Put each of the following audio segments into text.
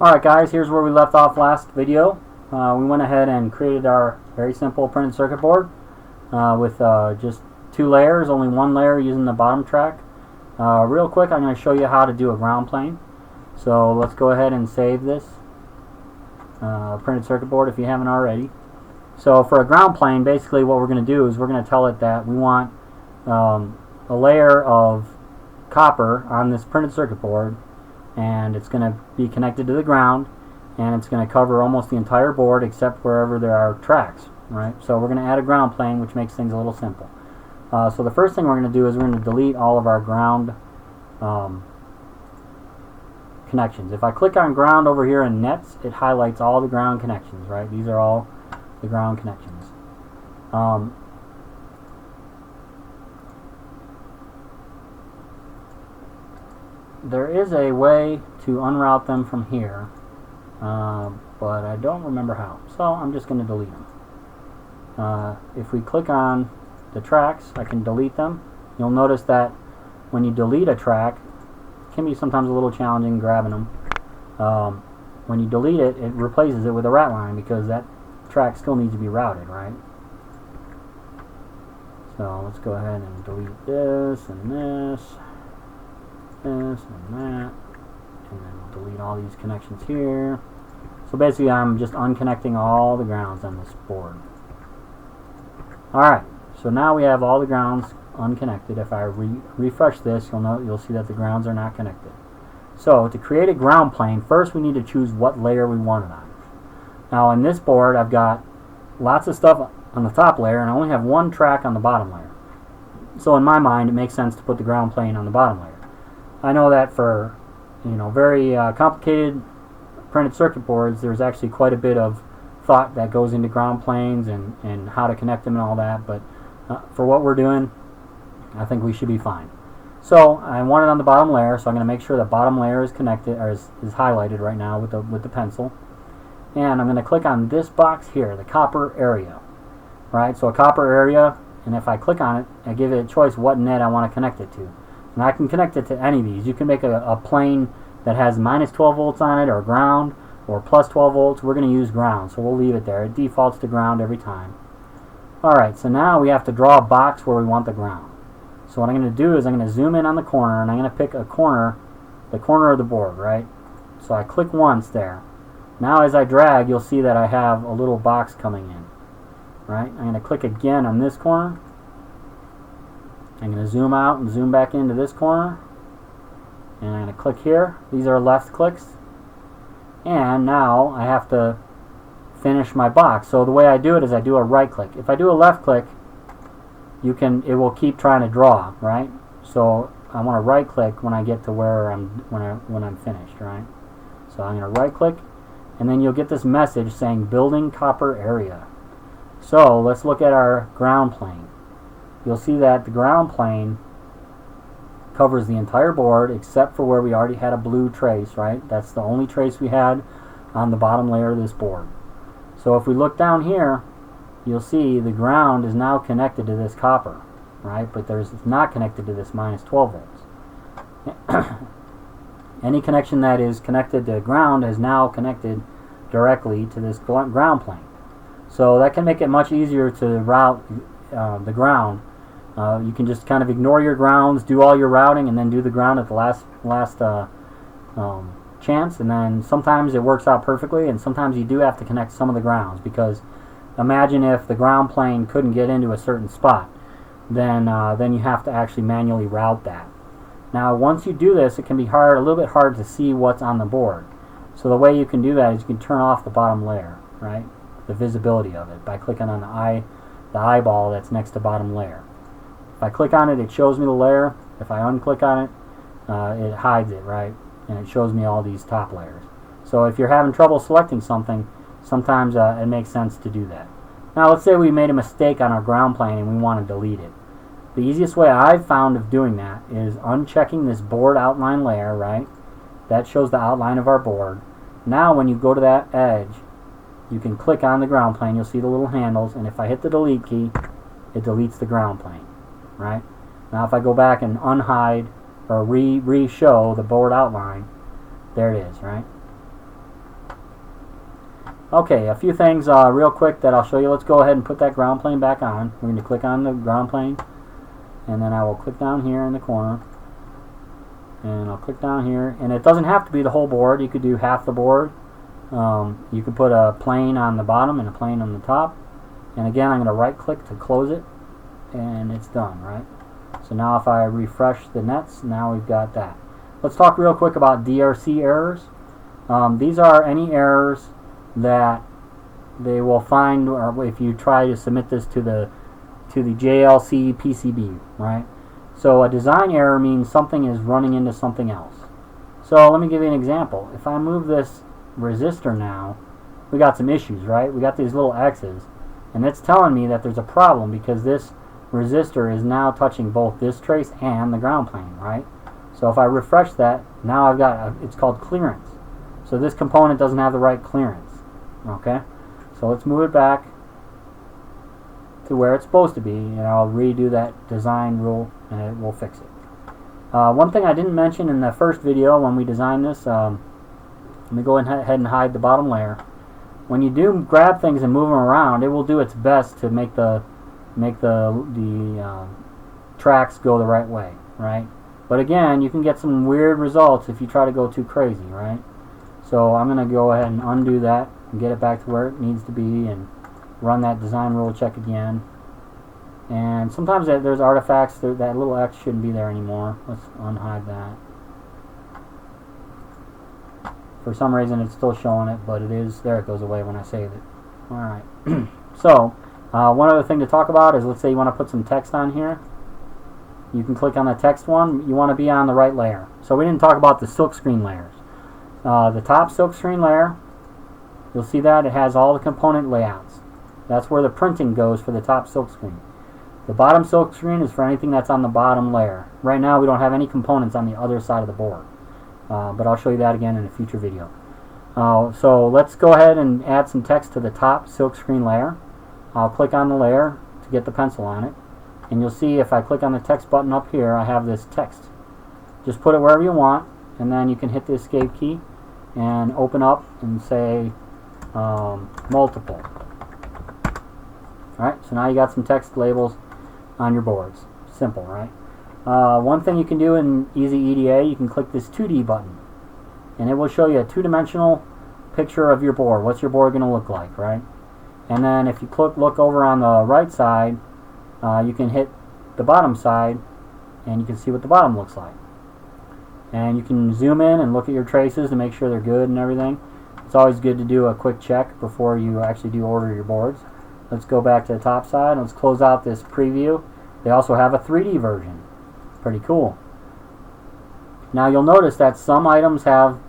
Alright guys, here's where we left off last video. We went ahead and created our very simple printed circuit board with just two layers, only one layer using the bottom track. Real quick, I'm going to show you how to do a ground plane. So let's go ahead and save this printed circuit board if you haven't already. So for a ground plane, basically what we're going to do is we're going to tell it that we want a layer of copper on this printed circuit board, and it's going to be connected to the ground, and it's going to cover almost the entire board except wherever there are tracks, right? So we're going to add a ground plane, which makes things a little simple. So the first thing we're going to do is we're going to delete all of our ground connections. If I click on ground over here in nets, it highlights all the ground connections, right? These are all the ground connections. There is a way to unroute them from here, but I don't remember how, so I'm just going to delete them. If we click on the tracks, I can delete them. You'll notice that when you delete a track, it can be sometimes a little challenging grabbing them. When you delete it, it replaces it with a route line because that track still needs to be routed, right? So let's go ahead and delete this and this and that, and then we'll delete all these connections here. So basically I'm just unconnecting all the grounds on this board. Alright, so now we have all the grounds unconnected. If I refresh this, you'll see that the grounds are not connected. So to create a ground plane, first we need to choose what layer we want it on. Now on this board I've got lots of stuff on the top layer and I only have one track on the bottom layer. So in my mind it makes sense to put the ground plane on the bottom layer. I know that for very complicated printed circuit boards, there's actually quite a bit of thought that goes into ground planes and how to connect them and all that, but for what we're doing, I think we should be fine. So I want it on the bottom layer, so I'm going to make sure the bottom layer is connected, or is highlighted right now with the pencil. And I'm going to click on this box here, the copper area. Right, so a copper area, and if I click on it, I give it a choice what net I want to connect it to. And I can connect it to any of these. You can make a plane that has minus 12 volts on it, or ground, or plus 12 volts. We're going to use ground, so we'll leave it there. It defaults to ground every time. Alright, so now we have to draw a box where we want the ground. So what I'm going to do is I'm going to zoom in on the corner, and I'm going to pick a corner, the corner of the board, right? So I click once there. Now as I drag, you'll see that I have a little box coming in. Right? I'm going to click again on this corner. I'm going to zoom out and zoom back into this corner, and I'm going to click here. These are left clicks, and now I have to finish my box. So the way I do it is I do a right click. If I do a left click, it will keep trying to draw, right? So I want to right click when I get to where when I'm finished, right? So I'm going to right click, and then you'll get this message saying building copper area. So let's look at our ground plane. You'll see that the ground plane covers the entire board except for where we already had a blue trace, right? That's the only trace we had on the bottom layer of this board. So if we look down here, you'll see the ground is now connected to this copper, right? But it's not connected to this minus 12 volts. Any connection that is connected to ground is now connected directly to this ground plane. So that can make it much easier to route the ground. You can just kind of ignore your grounds, do all your routing, and then do the ground at the last chance. And then sometimes it works out perfectly, and sometimes you do have to connect some of the grounds, because imagine if the ground plane couldn't get into a certain spot, then you have to actually manually route that. Now once you do this, it can be a little bit hard to see what's on the board. So the way you can do that is you can turn off the bottom layer, right? The visibility of it by clicking on the eyeball that's next to bottom layer. If I click on it, it shows me the layer. If I unclick on it, it hides it, right? And it shows me all these top layers. So if you're having trouble selecting something, sometimes it makes sense to do that. Now let's say we made a mistake on our ground plane and we want to delete it. The easiest way I've found of doing that is unchecking this board outline layer, right? That shows the outline of our board. Now when you go to that edge, you can click on the ground plane. You'll see the little handles, and if I hit the delete key, it deletes the ground plane, right? Now if I go back and unhide or re-show the board outline, there it is, right? Okay, a few things real quick that I'll show you. Let's go ahead and put that ground plane back on. We're going to click on the ground plane, and then I will click down here in the corner, and I'll click down here, and it doesn't have to be the whole board. You could do half the board. You could put a plane on the bottom and a plane on the top, and again I'm going to right click to close it, and it's done, right? So now if I refresh the nets, now we've got that. Let's talk real quick about DRC errors. These are any errors that they will find if you try to submit this to the JLC PCB, right? So a design error means something is running into something else. So let me give you an example. If I move this resistor now, we got some issues, right? We got these little X's, and it's telling me that there's a problem because this resistor is now touching both this trace and the ground plane, right? So if I refresh that, now I've got it's called clearance. So this component doesn't have the right clearance. Okay, so let's move it back to where it's supposed to be, and I'll redo that design rule and it will fix it. One thing I didn't mention in the first video when we designed this, let me go ahead and hide the bottom layer. When you do grab things and move them around, it will do its best to make the tracks go the right way, right? But again, you can get some weird results if you try to go too crazy, right? So I'm going to go ahead and undo that and get it back to where it needs to be and run that design rule check again. And sometimes there's artifacts, that little X shouldn't be there anymore. Let's unhide that. For some reason it's still showing it, but it is there. It goes away when I save it. Alright. So one other thing to talk about is, let's say you want to put some text on here. You can click on the text one. You want to be on the right layer. So we didn't talk about the silkscreen layers. The top silkscreen layer, you'll see that it has all the component layouts. That's where the printing goes for the top silkscreen. The bottom silkscreen is for anything that's on the bottom layer. Right now we don't have any components on the other side of the board, but I'll show you that again in a future video. So let's go ahead and add some text to the top silkscreen layer. I'll click on the layer to get the pencil on it, and you'll see if I click on the text button up here, I have this text. Just put it wherever you want, and then you can hit the escape key and open up and say multiple. Alright, so now you got some text labels on your boards. Simple, right? One thing you can do in EasyEDA, you can click this 2D button, and it will show you a two-dimensional picture of your board. What's your board going to look like, right? And then if you look over on the right side, you can hit the bottom side, and you can see what the bottom looks like. And you can zoom in and look at your traces to make sure they're good and everything. It's always good to do a quick check before you actually do order your boards. Let's go back to the top side and let's close out this preview. They also have a 3D version. Pretty cool. Now you'll notice that some items have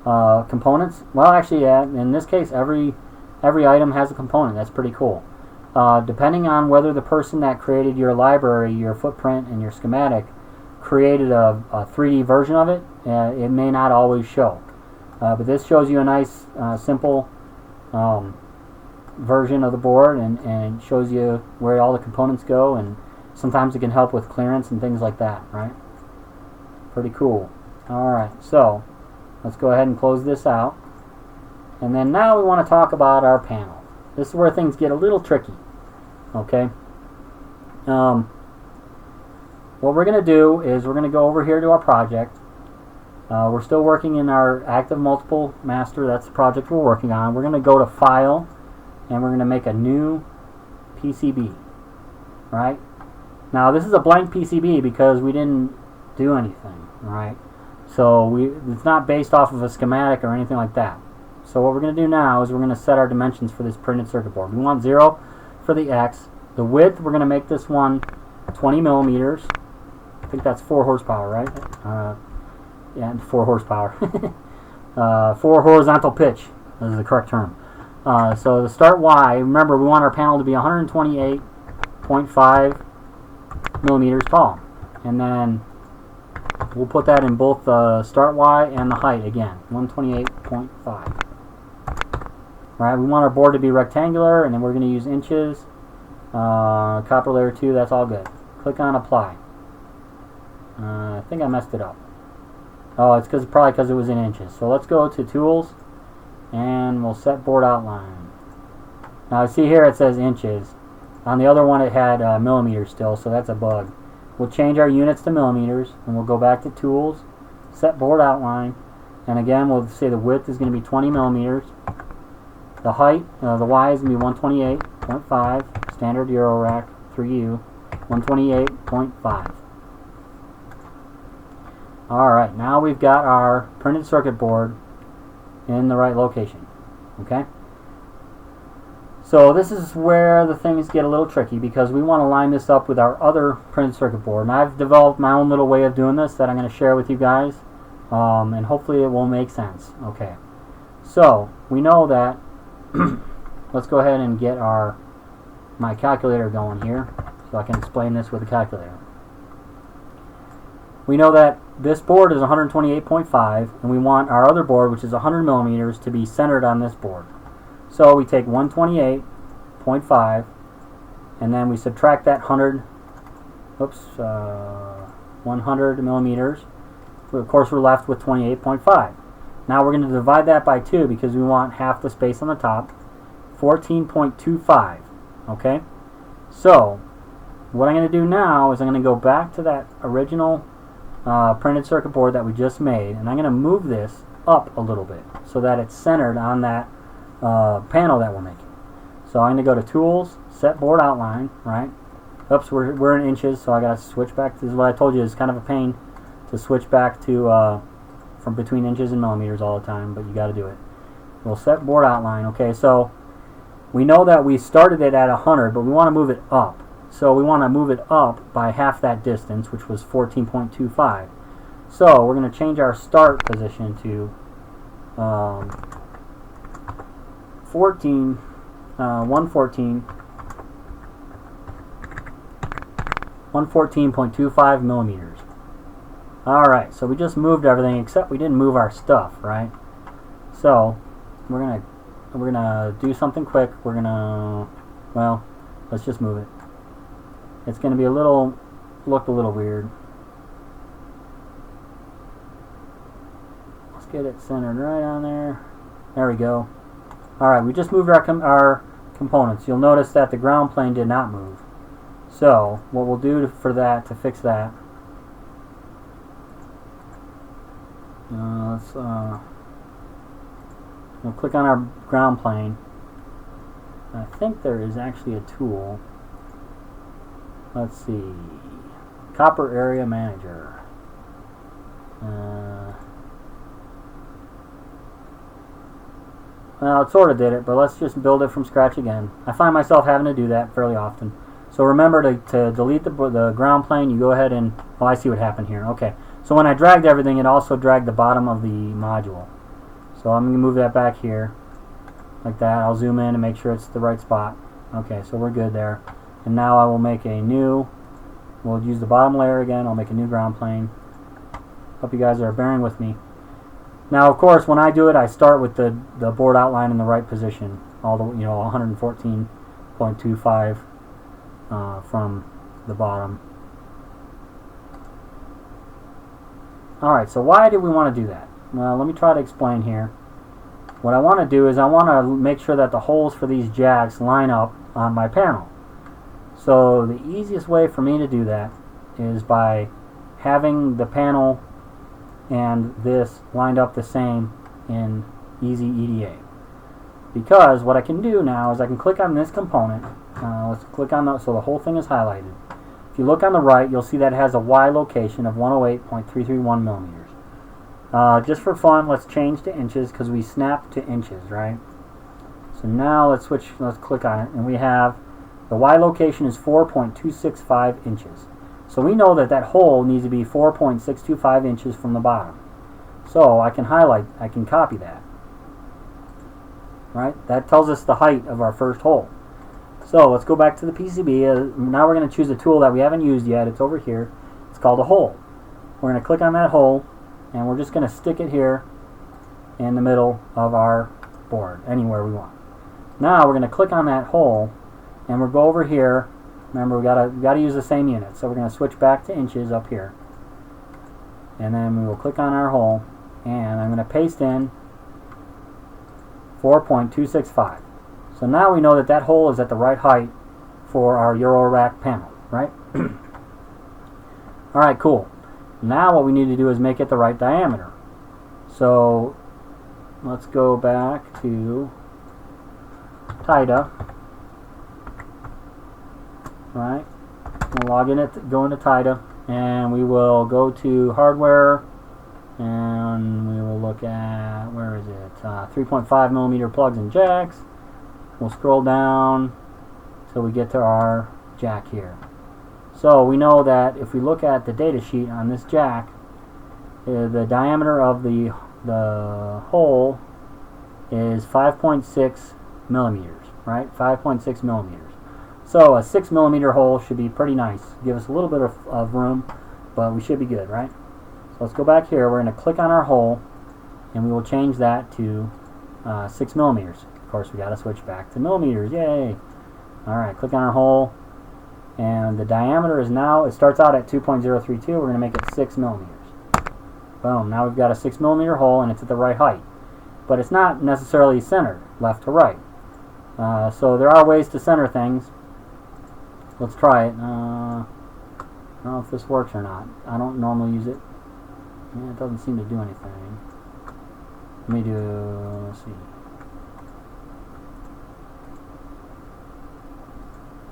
components. Well, actually, in this case, every item has a component. That's pretty cool. Depending on whether the person that created your library, your footprint, and your schematic created a 3D version of it, it may not always show. But this shows you a nice, simple version of the board, and shows you where all the components go, and sometimes it can help with clearance and things like that, right? Pretty cool. Alright, so let's go ahead and close this out. And then now we want to talk about our panel. This is where things get a little tricky. Okay? What we're going to do is we're going to go over here to our project. We're still working in our active multiple master. That's the project we're working on. We're going to go to File, and we're going to make a new PCB. Right? Now this is a blank PCB because we didn't do anything. Right? So it's not based off of a schematic or anything like that. So what we're going to do now is we're going to set our dimensions for this printed circuit board. We want 0 for the X. The width, we're going to make this one 20 millimeters. I think that's 4 horsepower, right? Yeah, 4 horsepower. 4 horizontal pitch is the correct term. So the start Y, remember we want our panel to be 128.5 millimeters tall. And then we'll put that in both the start Y and the height again, 128.5. Right, we want our board to be rectangular, and then we're going to use inches. Copper layer 2, that's all good. Click on Apply. I think I messed it up. Oh, it's probably because it was in inches. So let's go to Tools, and we'll set board outline. Now see here it says inches. On the other one it had millimeters still, so that's a bug. We'll change our units to millimeters, and we'll go back to tools, set board outline, and again we'll say the width is going to be 20 millimeters. The height, the Y is going to be 128.5, standard Eurorack 3U, 128.5. Alright, now we've got our printed circuit board in the right location. Okay? So this is where the things get a little tricky, because we want to line this up with our other printed circuit board. And I've developed my own little way of doing this that I'm going to share with you guys, and hopefully it will make sense. Okay, so we know that let's go ahead and get my calculator going here so I can explain this with a calculator. We know that this board is 128.5, and we want our other board, which is 100 millimeters, to be centered on this board. So we take 128.5, and then we subtract that 100 millimeters. Of course, we're left with 28.5. Now we're going to divide that by 2 because we want half the space on the top. 14.25. Okay? So what I'm going to do now is I'm going to go back to that original printed circuit board that we just made, and I'm going to move this up a little bit so that it's centered on that panel that we're making. So I'm going to go to Tools, Set Board Outline, right? Oops, we're in inches, so I got to switch back. This is what I told you, it's kind of a pain to switch back to from between inches and millimeters all the time, but you got to do it. We'll set board outline. Okay, so we know that we started it at 100, but we want to move it up. So we want to move it up by half that distance, which was 14.25. So we're going to change our start position to 114.25 millimeters. Alright, so we just moved everything except we didn't move our stuff, right? So we're gonna do something quick. Well, let's just move it. It's gonna be look a little weird. Let's get it centered right on there. There we go. Alright, we just moved our components. You'll notice that the ground plane did not move. So what we'll do to fix that, we'll click on our ground plane. I think there is actually a tool. Let's see, Copper Area Manager. Well, it sort of did it, but let's just build it from scratch again. I find myself having to do that fairly often. So remember to delete the ground plane, you go ahead and... Oh, I see what happened here. Okay. So when I dragged everything, it also dragged the bottom of the module. So I'm going to move that back here. Like that. I'll zoom in and make sure it's the right spot. Okay, so we're good there. And now I will make a new... We'll use the bottom layer again. I'll make a new ground plane. Hope you guys are bearing with me. Now, of course, when I do it, I start with the board outline in the right position. All the 114.25 from the bottom. Alright, so why do we want to do that? Well, let me try to explain here. What I want to do is I want to make sure that the holes for these jacks line up on my panel. So the easiest way for me to do that is by having the panel and this lined up the same in EasyEDA. Because what I can do now is I can click on this component. Let's click on so the whole thing is highlighted. If you look on the right, you'll see that it has a Y location of 108.331 millimeters. Just for fun, let's change to inches because we snapped to inches, right? So now let's click on it, and we have the Y location is 4.265 inches. So we know that that hole needs to be 4.625 inches from the bottom. So I can copy that. Right? That tells us the height of our first hole. So let's go back to the PCB. Now we're going to choose a tool that we haven't used yet. It's over here. It's called a hole. We're going to click on that hole, and we're just going to stick it here in the middle of our board, anywhere we want. Now we're going to click on that hole, and we'll go over here. Remember, we got to use the same unit. So we're going to switch back to inches up here, and then we will click on our hole, and I'm going to paste in 4.265. So now we know that that hole is at the right height for our Eurorack panel, right? Alright, cool. Now what we need to do is make it the right diameter. So let's go back to EasyEDA. Right? We'll log in it, go into EasyEDA, and we will go to hardware, and we will look at, where is it? 3.5 millimeter plugs and jacks. We'll scroll down till we get to our jack here. So we know that if we look at the data sheet on this jack, the diameter of the hole is 5.6 millimeters, right? 5.6 millimeters. So a 6 millimeter hole should be pretty nice. Give us a little bit of room, but we should be good, right? So let's go back here. We're going to click on our hole, and we will change that to 6 millimeters. Of course, we got to switch back to millimeters. Yay! All right, click on our hole, and the diameter is now, it starts out at 2.032. We're going to make it 6 millimeters. Boom, now we've got a 6 millimeter hole, and it's at the right height. But it's not necessarily centered, left to right. So there are ways to center things. Let's try it. I don't know if this works or not. I don't normally use it. Yeah, it doesn't seem to do anything. Let me do, let's see.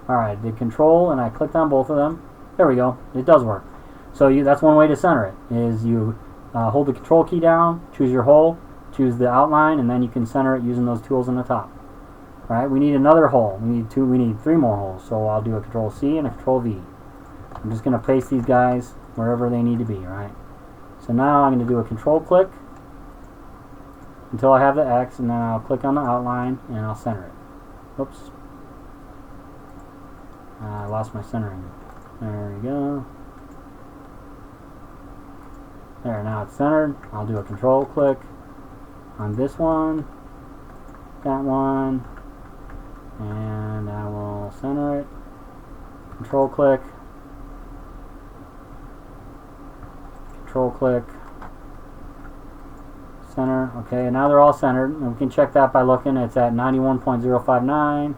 Alright, I did control and I clicked on both of them. There we go. It does work. So that's one way to center it, is you hold the control key down, choose your hole, choose the outline, and then you can center it using those tools on the top. Alright, we need another hole. We need 3 more holes. So I'll do a control C and a control V. I'm just going to place these guys wherever they need to be, right? So now I'm going to do a control click until I have the X, and then I'll click on the outline and I'll center it. Oops. I lost my centering. There we go. There, now it's centered. I'll do a control click on this one, that one, and I will center it. Control click, center. Okay, now they're all centered, and we can check that by looking. It's at 91.059.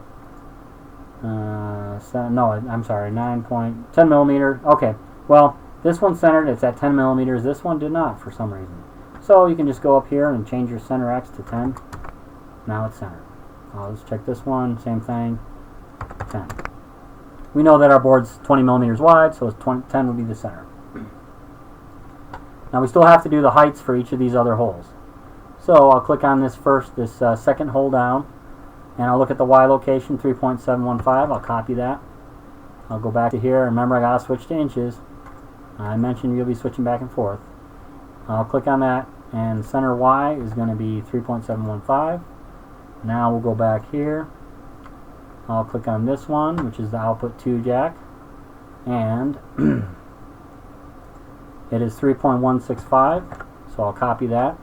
No, I'm sorry, 10 millimeter. Okay, well, this one's centered. It's at 10 millimeters. This one did not for some reason. So you can just go up here and change your center X to 10. Now it's centered. Let's check this one. Same thing. 10. We know that our board's 20 millimeters wide, so 10 would be the center. Now we still have to do the heights for each of these other holes. So I'll click on this second hole down, and I'll look at the Y location, 3.715. I'll copy that. I'll go back to here. Remember, I gotta switch to inches. I mentioned you'll be switching back and forth. I'll click on that, and center Y is going to be 3.715. Now we'll go back here. I'll click on this one, which is the output 2 jack, and it is 3.165. So I'll copy that.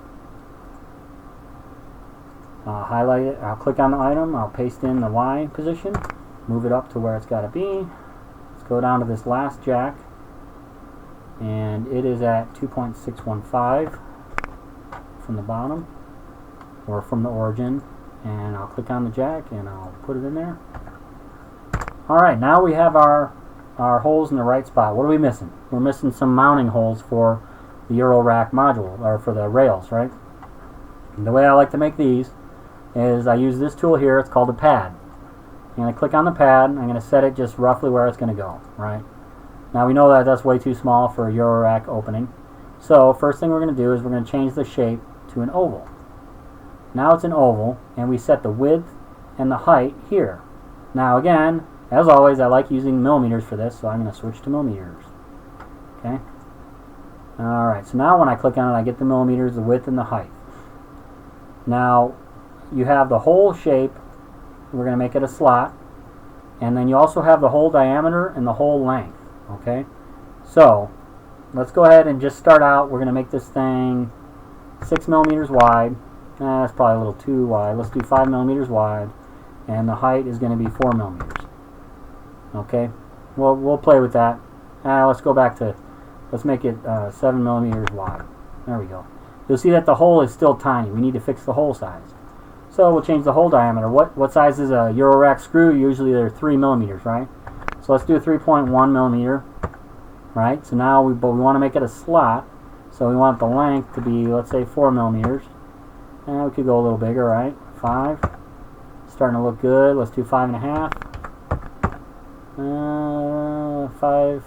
I'll highlight it. I'll click on the item. I'll paste in the Y position. Move it up to where it's got to be. Let's go down to this last jack, and it is at 2.615 from the bottom, or from the origin, and I'll click on the jack and I'll put it in there. Alright, now we have our holes in the right spot. What are we missing? We're missing some mounting holes for the Eurorack module, or for the rails, right? And the way I like to make these is I use this tool here. It's called a pad. I'm going to click on the pad. I'm going to set it just roughly where it's going to go, right? Now we know that that's way too small for a Eurorack opening. So first thing we're going to do is we're going to change the shape to an oval. Now it's an oval, and we set the width and the height here. Now again, as always, I like using millimeters for this, so I'm going to switch to millimeters. Okay? Alright, so now when I click on it, I get the millimeters, the width, and the height. Now, you have the whole shape. We're going to make it a slot. And then you also have the whole diameter and the whole length. Okay? So, let's go ahead and just start out. We're going to make this thing 6 millimeters wide. That's probably a little too wide. Let's do 5 millimeters wide. And the height is going to be 4 millimeters. Okay? Well, we'll play with that. Let's go back to, let's make it 7 millimeters wide. There we go. You'll see that the hole is still tiny. We need to fix the hole size. So we'll change the hole diameter. What size is a Eurorack screw? Usually they're 3 millimeters, right? So let's do a 3.1 millimeter, right? So now but we want to make it a slot, so we want the length to be, let's say, 4 millimeters. And we could go a little bigger, right? 5. Starting to look good. Let's do 5.5. 5.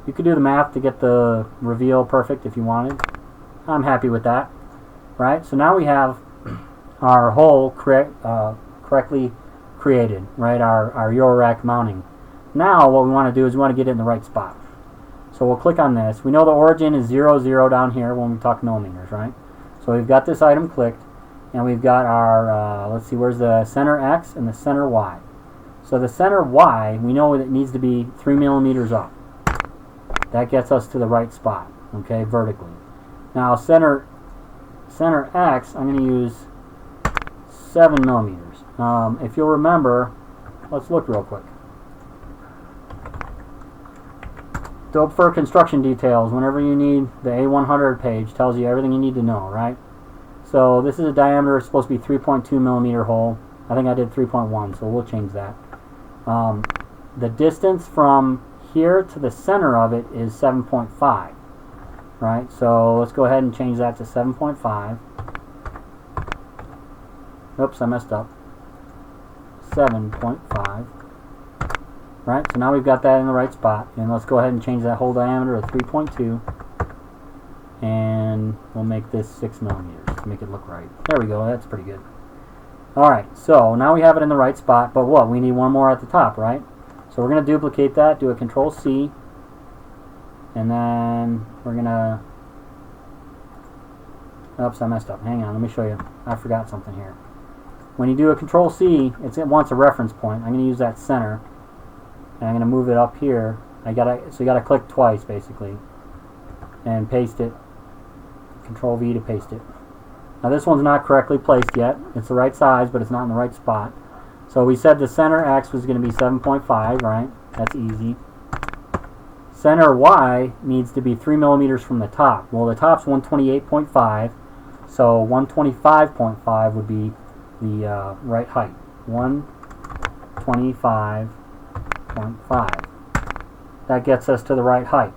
You could do the math to get the reveal perfect if you wanted. I'm happy with that, right? So now we have our hole correctly created, right? Our Eurorack mounting. Now what we want to do is we want to get it in the right spot. So we'll click on this. We know the origin is 0, 0 down here when we talk millimeters, right? So we've got this item clicked, and we've got our, let's see, where's the center X and the center Y? So the center Y, we know that it needs to be 3 millimeters up. That gets us to the right spot, okay, vertically. Now center X, I'm going to use 7 millimeters. If you'll remember, let's look real quick. Dope for construction details, whenever you need, the A100 page tells you everything you need to know, right? So this is a diameter, it's supposed to be 3.2 millimeter hole. I think I did 3.1, so we'll change that. The distance from here to the center of it is 7.5, right? So let's go ahead and change that to 7.5. Oops, I messed up. 7.5. Right, so now we've got that in the right spot, and let's go ahead and change that hole diameter to 3.2, and we'll make this 6 millimeters to make it look right. There we go, that's pretty good. Alright, so now we have it in the right spot, but what? We need one more at the top, right? So we're going to duplicate that, do a Control C, and then we're going to... Oops, I messed up. Hang on, let me show you. I forgot something here. When you do a Control C, it wants a reference point. I'm going to use that center. And I'm going to move it up here. So you got to click twice, basically, and paste it. Control V to paste it. Now this one's not correctly placed yet. It's the right size, but it's not in the right spot. So we said the center X was going to be 7.5, right? That's easy. Center Y needs to be 3 millimeters from the top. Well, the top's 128.5, so 125.5 would be the right height. 125.5. That gets us to the right height.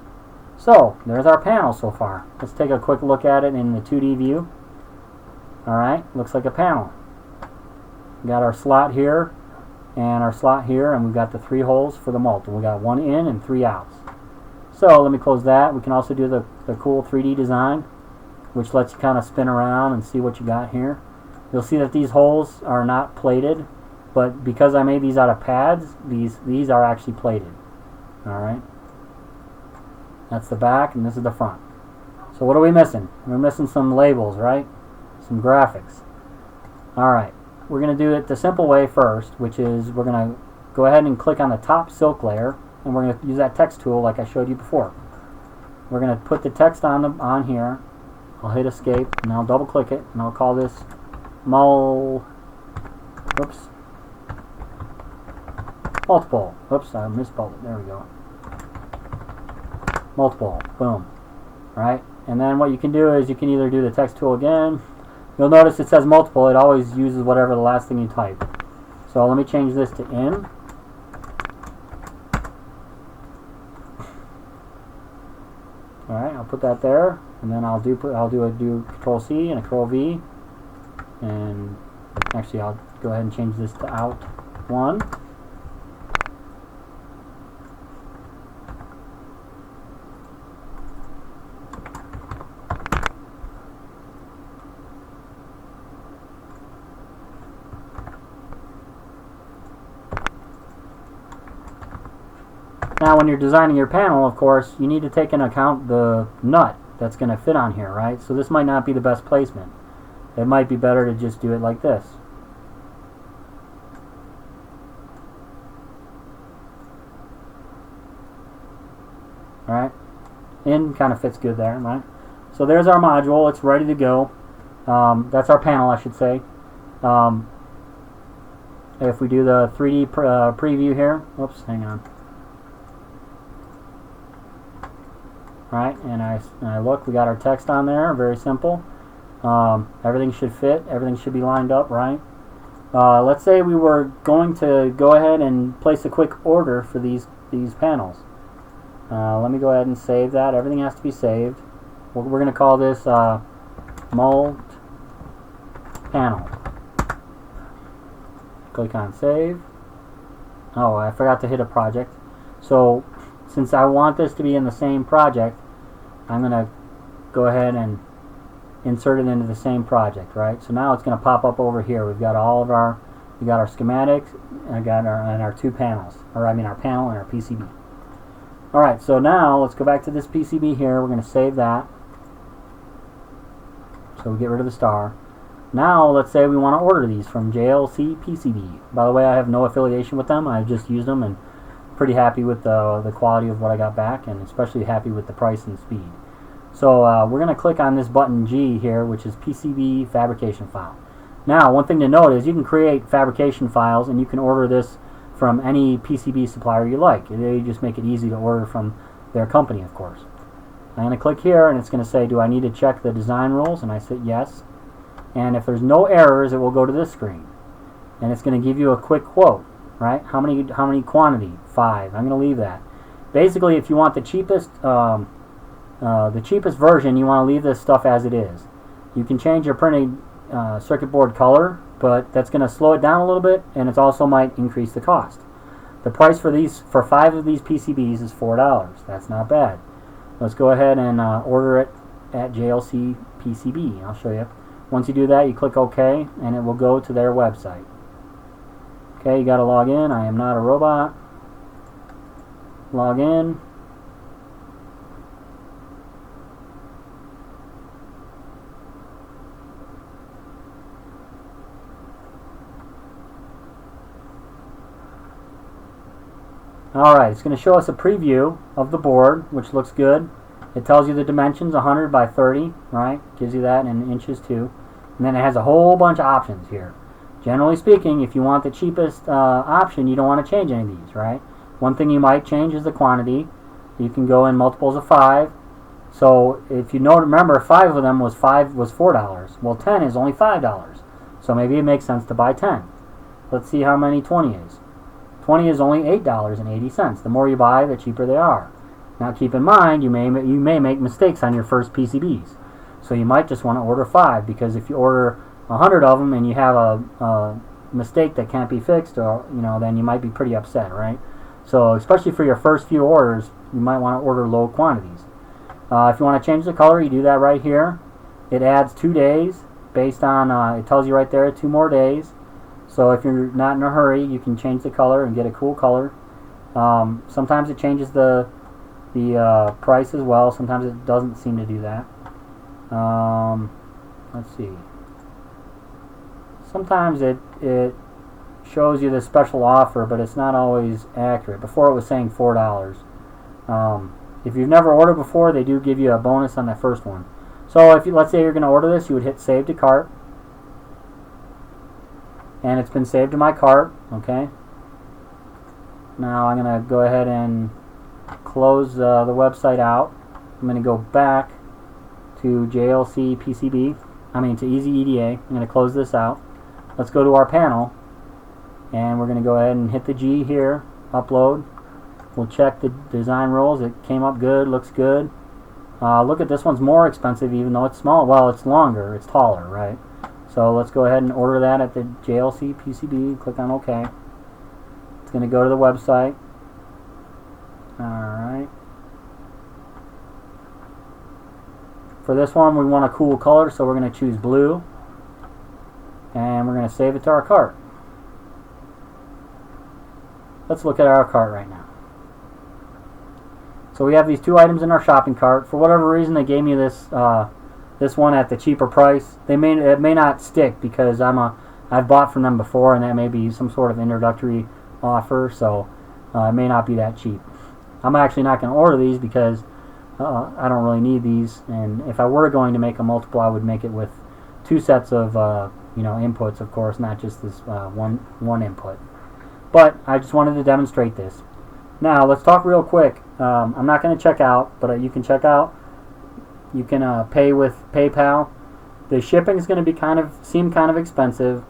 So there's our panel so far. Let's take a quick look at it in the 2D view. Alright, looks like a panel. We got our slot here and our slot here, and we've got the 3 holes for the multiple. We got 1 in and 3 outs. So let me close that. We can also do the cool 3D design, which lets you kind of spin around and see what you got here. You'll see that these holes are not plated, but because I made these out of pads, these are actually plated. Alright. That's the back, and this is the front. So what are we missing? We're missing some labels, right? Some graphics. Alright. We're going to do it the simple way first, which is we're going to go ahead and click on the top silk layer, and we're going to use that text tool like I showed you before. We're going to put the text on here. I'll hit escape, and I'll double click it, and I'll call this multiple. Oops, I misspelled it. There we go. Multiple. Boom. Right? And then what you can do is you can either do the text tool again. You'll notice it says multiple. It always uses whatever the last thing you type. So let me change this to in. Alright, I'll put that there. And then I'll do Control C and a Control V. And actually I'll go ahead and change this to out 1. Now when you're designing your panel, of course, you need to take into account the nut that's going to fit on here, right? So this might not be the best placement. It might be better to just do it like this. Alright? In kind of fits good there, right? So there's our module. It's ready to go. That's our panel, I should say. If we do the 3D preview here, whoops, hang on. Alright, and I look, we got our text on there, very simple. Everything should fit. Everything should be lined up, right? Let's say we were going to go ahead and place a quick order for these panels. Let me go ahead and save that. Everything has to be saved. We're going to call this mold panel. Click on save. Oh, I forgot to hit a project. So since I want this to be in the same project, I'm going to go ahead and insert it into the same project, right? So now it's going to pop up over here. We've got all of our, we got our schematics, and I got our two panels, or I mean our panel and our PCB. All right, so now let's go back to this PCB here. We're going to save that. So we get rid of the star. Now let's say we want to order these from JLC PCB. By the way, I have no affiliation with them. I've just used them and pretty happy with the quality of what I got back, and especially happy with the price and speed. So we're going to click on this button G here, which is PCB fabrication file. Now, one thing to note is you can create fabrication files, and you can order this from any PCB supplier you like. They just make it easy to order from their company, of course. I'm going to click here, and it's going to say, do I need to check the design rules? And I say yes. And if there's no errors, it will go to this screen. And it's going to give you a quick quote, right? How many quantity? 5. I'm going to leave that. Basically, if you want the cheapest version, you want to leave this stuff as it is. You can change your printed circuit board color, but that's going to slow it down a little bit, and it also might increase the cost. The price for 5 of these PCBs is $4. That's not bad. Let's go ahead and order it at JLC PCB. I'll show you. Once you do that, you click OK, and it will go to their website. Okay, you got to log in. I am not a robot. Log in. Alright, it's going to show us a preview of the board, which looks good. It tells you the dimensions, 100 by 30, right? Gives you that in inches too. And then it has a whole bunch of options here. Generally speaking, if you want the cheapest option, you don't want to change any of these, right? One thing you might change is the quantity. You can go in multiples of 5. So if you remember, 5 of them was $4. Well, 10 is only $5. So maybe it makes sense to buy 10. Let's see how many 20 is. 20 is only $8.80. The more you buy, the cheaper they are. Now keep in mind, you may make mistakes on your first PCBs. So you might just want to order 5, because if you order 100 of them and you have a mistake that can't be fixed, or then you might be pretty upset, right? So especially for your first few orders, you might want to order low quantities. If you want to change the color, you do that right here. It adds 2 days based on, it tells you right there 2 more days. So if you're not in a hurry, you can change the color and get a cool color. Sometimes it changes the price as well. Sometimes it doesn't seem to do that. Let's see. Sometimes it shows you the special offer, but it's not always accurate. Before it was saying $4. If you've never ordered before, they do give you a bonus on that first one. So if let's say you're going to order this, you would hit Save to Cart. And it's been saved to my cart, okay? Now I'm going to go ahead and close the website out. I'm going to go back to JLC PCB, to EasyEDA. I'm going to close this out. Let's go to our panel, and we're going to go ahead and hit the G here, upload. We'll check the design rules. It came up good, looks good. Look at this one's more expensive even though it's small. Well, it's longer, it's taller, right? So let's go ahead and order that at the JLC PCB. Click on OK. It's going to go to the website. Alright. For this one, we want a cool color, so we're going to choose blue. And we're going to save it to our cart. Let's look at our cart right now. So we have these 2 items in our shopping cart. For whatever reason, they gave me this this one at the cheaper price. It may not stick because I've bought from them before, and that may be some sort of introductory offer, so it may not be that cheap. I'm actually not going to order these because I don't really need these, and if I were going to make a multiple, I would make it with 2 sets of inputs, of course, not just this one input. But I just wanted to demonstrate this. Now let's talk real quick. I'm not going to check out, but you can check out. You can pay with PayPal. The shipping is going to seem kind of expensive.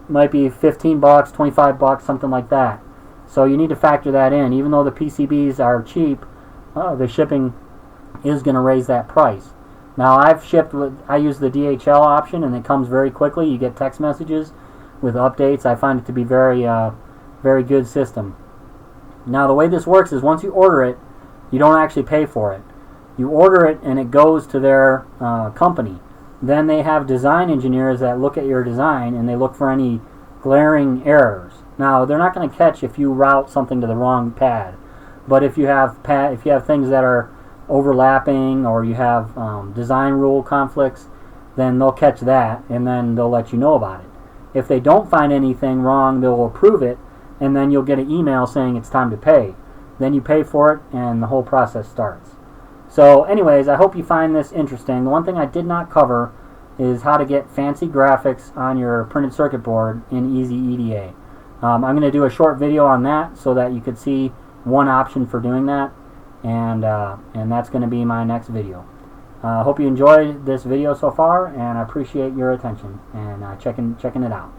Might be 15 bucks, 25 bucks, something like that. So you need to factor that in. Even though the PCBs are cheap, the shipping is going to raise that price. Now I use the DHL option, and it comes very quickly. You get text messages with updates. I find it to be very good system. Now the way this works is once you order it, you don't actually pay for it. You order it and it goes to their company. Then they have design engineers that look at your design and they look for any glaring errors. Now they're not going to catch if you route something to the wrong pad, but if you have things that are overlapping or you have design rule conflicts, then they'll catch that and then they'll let you know about it. If they don't find anything wrong, they'll approve it, and then you'll get an email saying it's time to pay. Then you pay for it and the whole process starts. So anyways, I hope you find this interesting. The one thing I did not cover is how to get fancy graphics on your printed circuit board in EasyEDA. I'm going to do a short video on that so that you could see one option for doing that, and that's going to be my next video. I hope you enjoyed this video so far, and I appreciate your attention and checking it out.